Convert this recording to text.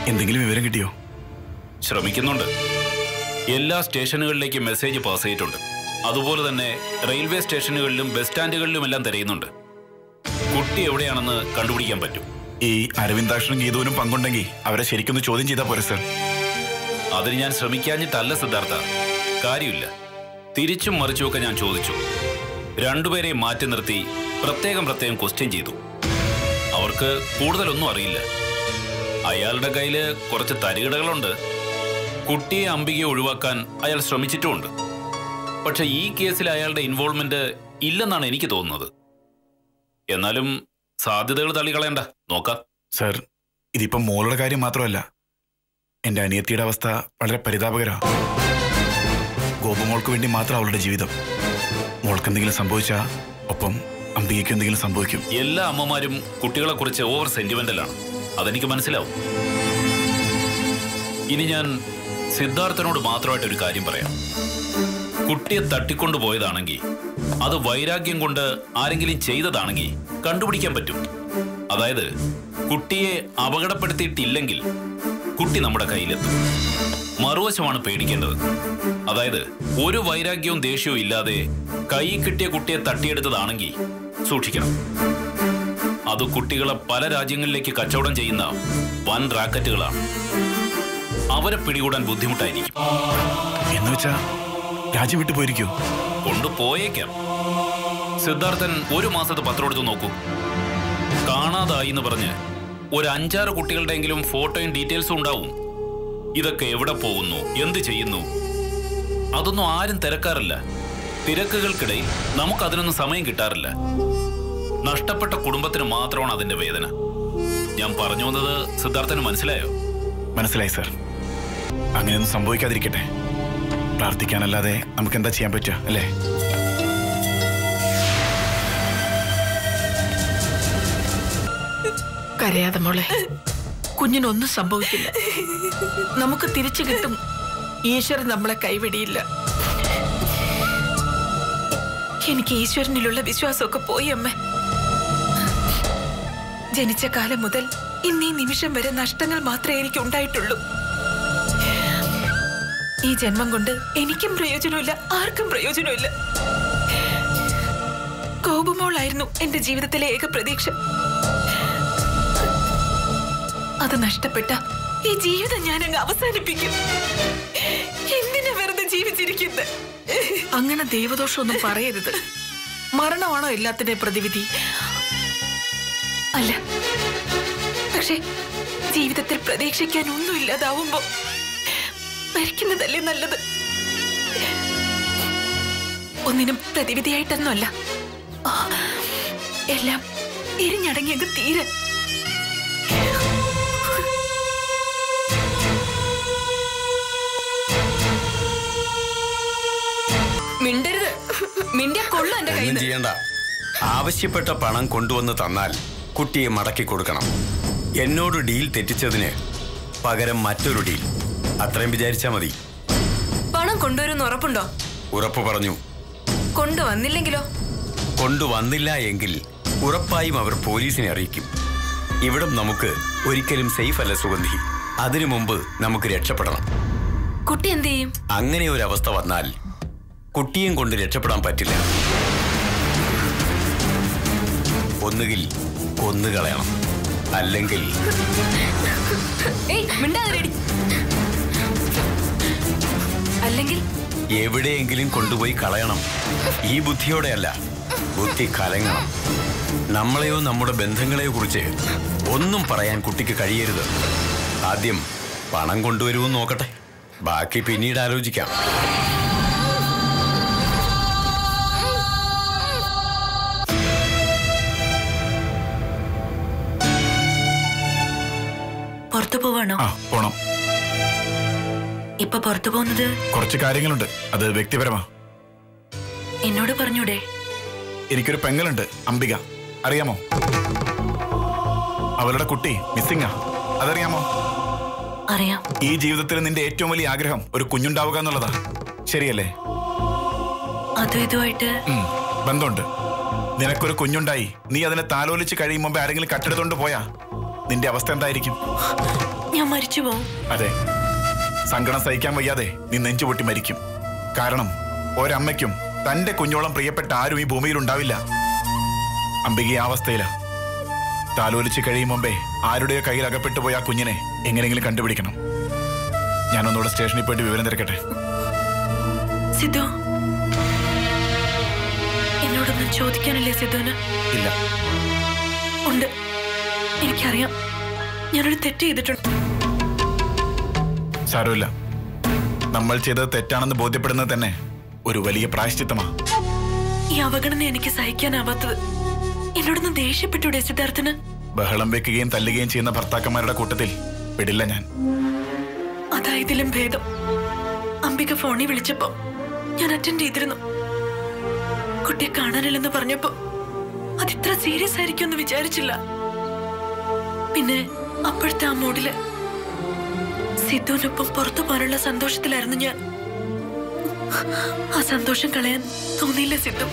എന്തെങ്കിലും വിവരം കിട്ടിയോ? ശ്രമിക്കുന്നുണ്ട്. എല്ലാ സ്റ്റേഷനുകളിലേക്കും മെസ്സേജ് പാസ് ചെയ്തിട്ടുണ്ട്. അതുപോലെ തന്നെ റെയിൽവേ സ്റ്റേഷനുകളിലും ബസ് സ്റ്റാൻഡുകളിലുമെല്ലാം തിരയുന്നുണ്ട്. കുട്ടി എവിടെയാണെന്ന് കണ്ടുപിടിക്കാൻ പറ്റും. ഈ അരവിന്ദാക്ഷനും ഗീതുവിനും പങ്കുണ്ടെങ്കിൽ അവരെ ശരിക്കൊന്ന് ചോദ്യം ചെയ്താൽ പോരെ സർ? അതിന് ഞാൻ ശ്രമിക്കാഞ്ഞിട്ടല്ല സിദ്ധാർത്ഥ, കാര്യമില്ല. തിരിച്ചും മറിച്ചുമൊക്കെ ഞാൻ ചോദിച്ചു. രണ്ടുപേരെയും മാറ്റി നിർത്തി പ്രത്യേകം ക്വസ്റ്റ്യൻ ചെയ്തു. അവർക്ക് കൂടുതലൊന്നും അറിയില്ല. അയാളുടെ കയ്യില് കുറച്ച് തരികിടകളുണ്ട്. കുട്ടിയെ അംബികയെ ഒഴിവാക്കാൻ അയാൾ ശ്രമിച്ചിട്ടുമുണ്ട്. പക്ഷെ ഈ കേസിൽ അയാളുടെ ഇൻവോൾവ്മെന്റ് ഇല്ലെന്നാണ് എനിക്ക് തോന്നുന്നത്. എന്നാലും സാധ്യതകൾ തള്ളിക്കളയണ്ട, നോക്കാം. സർ, ഇതിപ്പം മോളുടെ കാര്യം മാത്രമല്ല, എന്റെ അനിയത്തിയുടെ അവസ്ഥ വളരെ പരിതാപകരമാണ്. ഗോപമോൾക്ക് വേണ്ടി മാത്രം അവളുടെ ജീവിതം. മോൾക്ക് എന്തെങ്കിലും സംഭവിച്ചാൽ ഒപ്പം അംബികയ്ക്ക് എന്തെങ്കിലും സംഭവിക്കും. എല്ലാ അമ്മമാരും കുട്ടികളെ കുറിച്ച് ഓവർ സെന്റിമെന്റലാണ്, അതെനിക്ക് മനസ്സിലാവും. ഇനി ഞാൻ സിദ്ധാർത്ഥനോട് മാത്രമായിട്ടൊരു കാര്യം പറയാം. കുട്ടിയെ തട്ടിക്കൊണ്ടുപോയതാണെങ്കിൽ, അത് വൈരാഗ്യം കൊണ്ട് ആരെങ്കിലും ചെയ്തതാണെങ്കിൽ കണ്ടുപിടിക്കാൻ പറ്റും. അതായത് കുട്ടിയെ അപകടപ്പെടുത്തിയിട്ടില്ലെങ്കിൽ കുട്ടി നമ്മുടെ കയ്യിലെത്തും. മറുവശമാണ് പേടിക്കേണ്ടത്. അതായത് ഒരു വൈരാഗ്യവും ദേഷ്യവും ഇല്ലാതെ കൈ കിട്ടിയ കുട്ടിയെ തട്ടിയെടുത്തതാണെങ്കിൽ സൂക്ഷിക്കണം. അത് കുട്ടികളെ പല രാജ്യങ്ങളിലേക്ക് കച്ചവടം ചെയ്യുന്ന വൻ റാക്കറ്റുകളാണ്. അവരെ പിടികൂടാൻ ബുദ്ധിമുട്ടായിരിക്കും. എന്നുവെച്ചാ രാജ്യം വിട്ടു പോയിരിക്കോ? കൊണ്ടുപോയേക്കാം. സിദ്ധാർത്ഥൻ ഒരു മാസത്തെ പത്രം എടുത്ത് നോക്കൂ. കാണാതായി എന്ന് പറഞ്ഞ് ഒരു 5-6 കുട്ടികളുടെയെങ്കിലും ഫോട്ടോയും ഡീറ്റെയിൽസും ഉണ്ടാവും. ഇതൊക്കെ എവിടെ പോകുന്നു, എന്ത് ചെയ്യുന്നു, അതൊന്നും ആരും തിരക്കാറില്ല. തിരക്കുകൾക്കിടയിൽ നമുക്കതിനൊന്നും സമയം കിട്ടാറില്ല. നഷ്ടപ്പെട്ട കുടുംബത്തിന് മാത്രമാണ് അതിന്റെ വേദന. ഞാൻ പറഞ്ഞു വന്നത് സിദ്ധാർത്ഥന് മനസ്സിലായോ? മനസ്സിലായി സർ. അങ്ങനെയൊന്നും സംഭവിക്കാതിരിക്കട്ടെ. പ്രാർത്ഥിക്കാനല്ലാതെ നമുക്ക് എന്താ ചെയ്യാൻ പറ്റുക, അല്ലേ? കരയാതെ മോളെ, കുഞ്ഞിനൊന്നും സംഭവിക്കില്ല. നമുക്ക് തിരിച്ചു കിട്ടും. ഈശ്വരൻ നമ്മളെ കൈവിടിയില്ല. എനിക്ക് ഈശ്വരനിലുള്ള വിശ്വാസമൊക്കെ പോയി അമ്മ. ജനിച്ച കാലം മുതൽ ഇന്നീ നിമിഷം വരെ നഷ്ടങ്ങൾ മാത്രമേ എനിക്ക് ഉണ്ടായിട്ടുള്ളൂ. ഈ ജന്മം കൊണ്ട് എനിക്കും പ്രയോജനമില്ല, ആർക്കും പ്രയോജനമില്ല. ഗോപുമോളായിരുന്നു എന്റെ ജീവിതത്തിലെ ഏക പ്രതീക്ഷ. അത് നഷ്ടപ്പെട്ട ഈ ജീവിതം ഞാൻ അങ്ങ് അവസാനിപ്പിക്കും. എന്തിനാ വെറുതെ ജീവിച്ചിരിക്കുന്നത്? അങ്ങനെ ദൈവദോഷമൊന്നും പറയരുത്. മരണമാണോ എല്ലാത്തിന്റെ പ്രതിവിധി? അല്ല, പക്ഷെ ജീവിതത്തിൽ പ്രതീക്ഷിക്കാൻ ഒന്നും ഇല്ലാതാവുമ്പോ മരിക്കുന്നതല്ലേ നല്ലത്. ഒന്നിനും പ്രതിവിധിയായിട്ടൊന്നുമല്ല, എല്ലാം എരിഞ്ഞടങ്ങിയത് തീരെ. മിണ്ടരുത്, മിണ്ടിയ കൊള്ളു എന്റെ കയ്യിൽ. ചെയ്യണ്ട. ആവശ്യപ്പെട്ട പണം കൊണ്ടുവന്ന് തന്നാൽ കുട്ടിയെ മടക്കി കൊടുക്കണം. എന്നോട് ഡീൽ തെറ്റിച്ചതിന് പകരം മറ്റൊരു ഡീൽ, അത്രയും വിചാരിച്ചാ മതി. പണം കൊണ്ടുവരുമെന്ന് ഉറപ്പുണ്ടോ? ഉറപ്പ് പറഞ്ഞു. കൊണ്ടുവന്നില്ലെങ്കിലോ? കൊണ്ടുവന്നില്ല എങ്കിൽ ഉറപ്പായും അവർ പോലീസിനെ അറിയിക്കും. ഇവിടം നമുക്ക് ഒരിക്കലും സേഫ് അല്ല സുഗന്ധി. അതിനു മുമ്പ് നമുക്ക് രക്ഷപ്പെടണം. കുട്ടി എന്ത് ചെയ്യും? അങ്ങനെ ഒരു അവസ്ഥ വന്നാൽ കുട്ടിയും കൊണ്ട് രക്ഷപ്പെടാൻ പറ്റില്ല. ഒന്നുകിൽ കൊന്നുകളയണം, അല്ലെങ്കിൽ അല്ലെങ്കിൽ എവിടെയെങ്കിലും കൊണ്ടുപോയി കളയണം. ഈ ബുദ്ധിയോടെയല്ല, ബുദ്ധി കലങ്ങണം. നമ്മളെയോ നമ്മുടെ ബന്ധങ്ങളെയോ കുറിച്ച് ഒന്നും പറയാൻ കുട്ടിക്ക് കഴിയരുത്. ആദ്യം പണം കൊണ്ടുവരുമെന്ന് നോക്കട്ടെ, ബാക്കി പിന്നീട് ആലോചിക്കാം. പുറത്തു പോവാണോ? പോണം. ഇപ്പൊ പുറത്തു പോകുന്നത്? കുറച്ച് കാര്യങ്ങളുണ്ട്, അത് വ്യക്തിപരമാ. എന്നോട് പറഞ്ഞൂടെ? എനിക്കൊരു പെങ്ങളുണ്ട്, അംബിക. അറിയാമോ? അവളുടെ കുട്ടി മിസ്സിംഗാ. അതറിയാമോ? അറിയാം. ഈ ജീവിതത്തിൽ നിന്റെ ഏറ്റവും വലിയ ആഗ്രഹം ഒരു കുഞ്ഞുണ്ടാവുക എന്നുള്ളതാ, ശരിയല്ലേ? അതും ഇതുമായിട്ട് ബന്ധമുണ്ട്. നിനക്കൊരു കുഞ്ഞുണ്ടായി, നീ അതിനെ താലോലിച്ച് കഴിയും മുമ്പ് ആരെങ്കിലും കട്ടെടുത്തോണ്ട് പോയാ നിന്റെ അവസ്ഥ എന്തായിരിക്കും? ഞാൻ മരിച്ചു പോവും. അതെ, സങ്കടം സഹിക്കാൻ വയ്യാതെ നീ നെഞ്ചുപൊട്ടി മരിക്കും. കാരണം ഒരമ്മയ്ക്കും തന്റെ കുഞ്ഞോളം പ്രിയപ്പെട്ട ആരും ഈ ഭൂമിയിൽ ഉണ്ടാവില്ല. അംബിക ഈ അവസ്ഥയില. താലോലിച്ച് കഴിയും മുമ്പേ ആരുടെയോ കയ്യിൽ അകപ്പെട്ടു പോയ ആ കുഞ്ഞിനെ എങ്ങനെയെങ്കിലും കണ്ടുപിടിക്കണം. ഞാനൊന്നുകൂടെ സ്റ്റേഷനിൽ പോയിട്ട് വിവരം തിരക്കട്ടെ. സിദ്ധു, എന്നോടൊന്നും ചോദിക്കാനില്ലേ സിദ്ധുവിന്? ഇല്ല. ഉണ്ട്, എനിക്കറിയാം. ഞാനൊരു തെറ്റ് ചെയ്തിട്ടുണ്ട്. സാരമില്ല, നമ്മൾ ചെയ്തത് തെറ്റാണെന്ന് ബോധ്യപ്പെടുന്നത് തന്നെ ഒരു വലിയ പ്രായശ്ചിത്തമാ. ഈ അവഗണന എനിക്ക് സഹിക്കാനാവാത്തത്. എന്നോടൊന്ന് ദേഷ്യപ്പെട്ടൂടെ സിദ്ധാർത്ഥന്? ബഹളം വെക്കുകയും തല്ലുകയും ചെയ്യുന്ന ഭർത്താക്കന്മാരുടെ കൂട്ടത്തിൽ പെടില്ല ഞാൻ. അതായതിലും ഭേദം. അംബിക ഫോണിൽ വിളിച്ചപ്പോ ഞാൻ അറ്റൻഡ് ചെയ്തിരുന്നു. കുട്ടിയെ കാണാനില്ലെന്ന് പറഞ്ഞപ്പോ അതിത്ര സീരിയസ് ആയിരിക്കുമെന്ന് വിചാരിച്ചില്ല. പിന്നെ അപ്പോഴത്തെ ആ മൂഡില് സിദ്ധുവിനൊപ്പം പുറത്തു പോകാനുള്ള സന്തോഷത്തിലായിരുന്നു ഞാൻ. ആ സന്തോഷം കളയാൻ തോന്നിയില്ല സിദ്ധു.